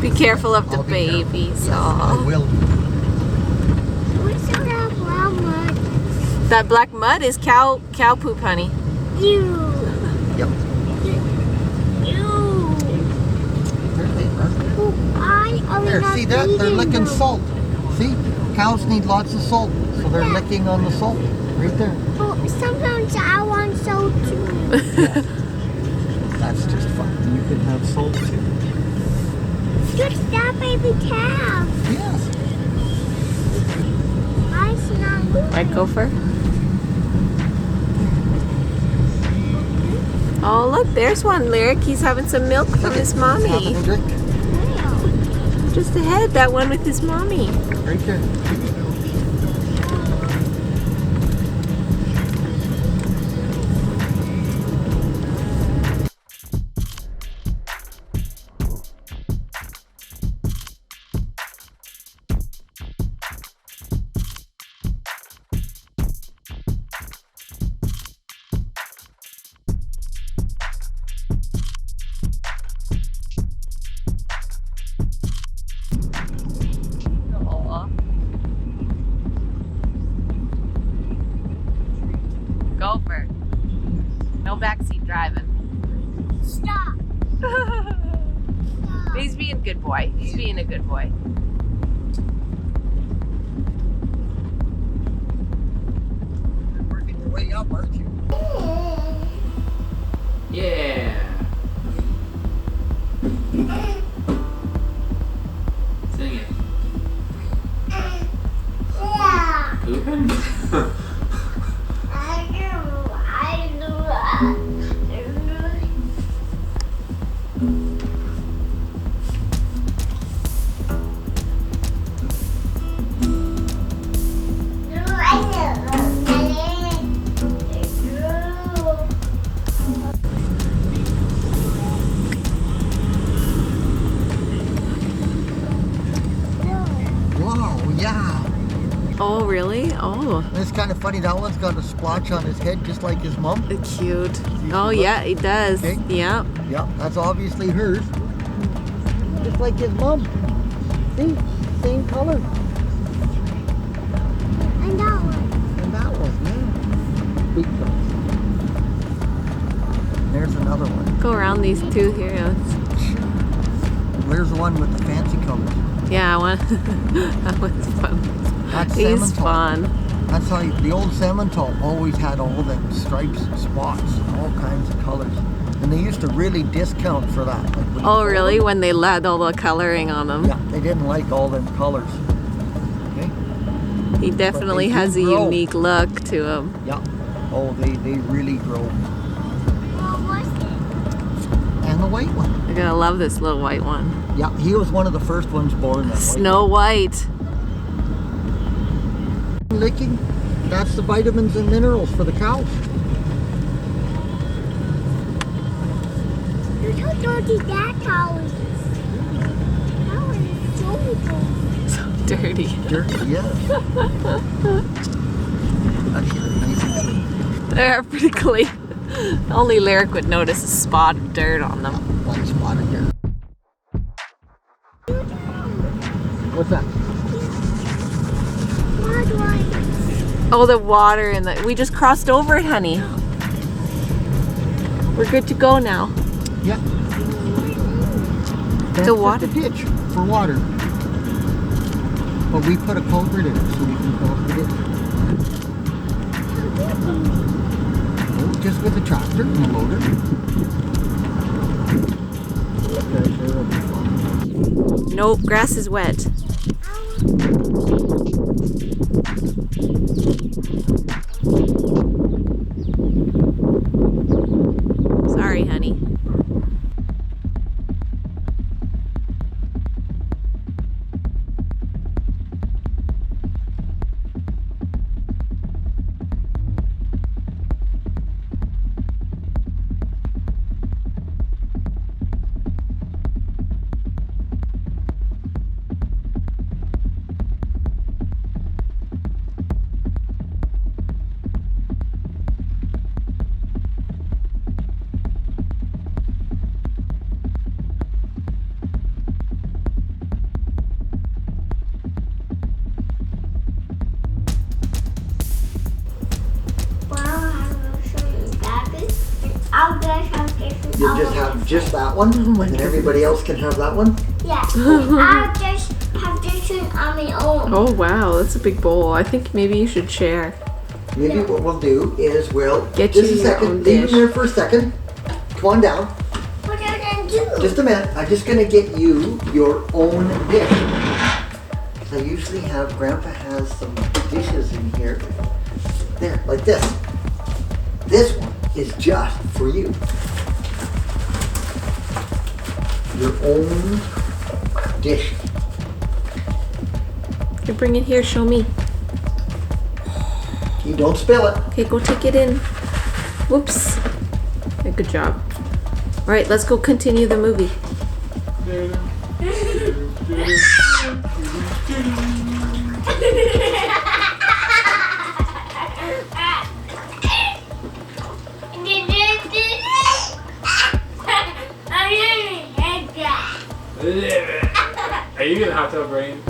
Be careful of the I'll be careful. babies. Yes, I Aw. will. What's that brown mud? That black mud is cow poop, honey. Ew. Yep. Ew. There they are. There, see that? They're licking salt. See? Cows need lots of salt, so they're licking on the salt. Right there. Oh, sometimes I want salt too. Yeah. That's just fun. You can have salt too. Just that baby calf. Yes. Why is it not moving? Right, Gopher? Oh, look, there's one, Lyric. He's having some milk from his Having mommy. a drink. Wow. Just ahead, that one with his mommy. Right there. Aw. Gopher. No backseat driving. Stop. He's being a good boy. He's being a good boy. You're working your way up, aren't you? Yeah. Sing it. Yeah. Pooping? Wow, yeah. Oh, really? Oh, It's kind of funny. That one's got a splotch on his head just like his mom. cute. Oh, yeah, it does. Okay. Yeah. Yep, that's obviously hers. Just like his mom. See? Same color. And that one. And that one, yeah. Big one. There's another one. Go around these two here. Where's the one with the fancy colors? Yeah, I want. That one's fun. That's He's Simmental. fun. That's how the old Simmental always had all them stripes and spots, all kinds of colors. And they used to really discount for that. Like when you Oh, bought really? them. When they had all the coloring on them? Yeah, they didn't like all them colors. Okay? He definitely do has a grow. unique look to him. Yeah. Oh, they really grow. What was it? And the white one. You're gonna love this little white one. Yeah, he was one of the first ones born. That Snow White. licking, that's the vitamins and minerals for the cows. Look how dirty that towel is. That one is so dirty. So dirty. Dirty, yes. That's nice and clean. They're pretty clean. Only Lyric would notice a spot of dirt on them. One spot in here. What's that? Oh, the water in the. We just crossed over it, honey. We're good to go now. Yeah. That's The water. just a ditch for water. But we put a culvert in it so we can cross the ditch. Oh, just with a tractor and a loader. Okay, that'll be fun. Nope, grass is wet. Sorry, honey. have just that one, and everybody else can have that one. Yeah. I'll just have this one on my own. Oh wow, that's a big bowl. I think maybe you should share. Maybe what we'll do is we'll Get just you a your second. own Leave dish. him there for a second. Come on down. What are you gonna do? Just a minute. I'm just gonna get you your own dish. I usually have Grandpa has some dishes in here. There, like this. This one is just for you. Your own dish. You bring it here, show me. You don't spill it. Okay, go take it in. Whoops. Yeah, good job. All right, let's go continue the movie. Are you gonna have to have brain?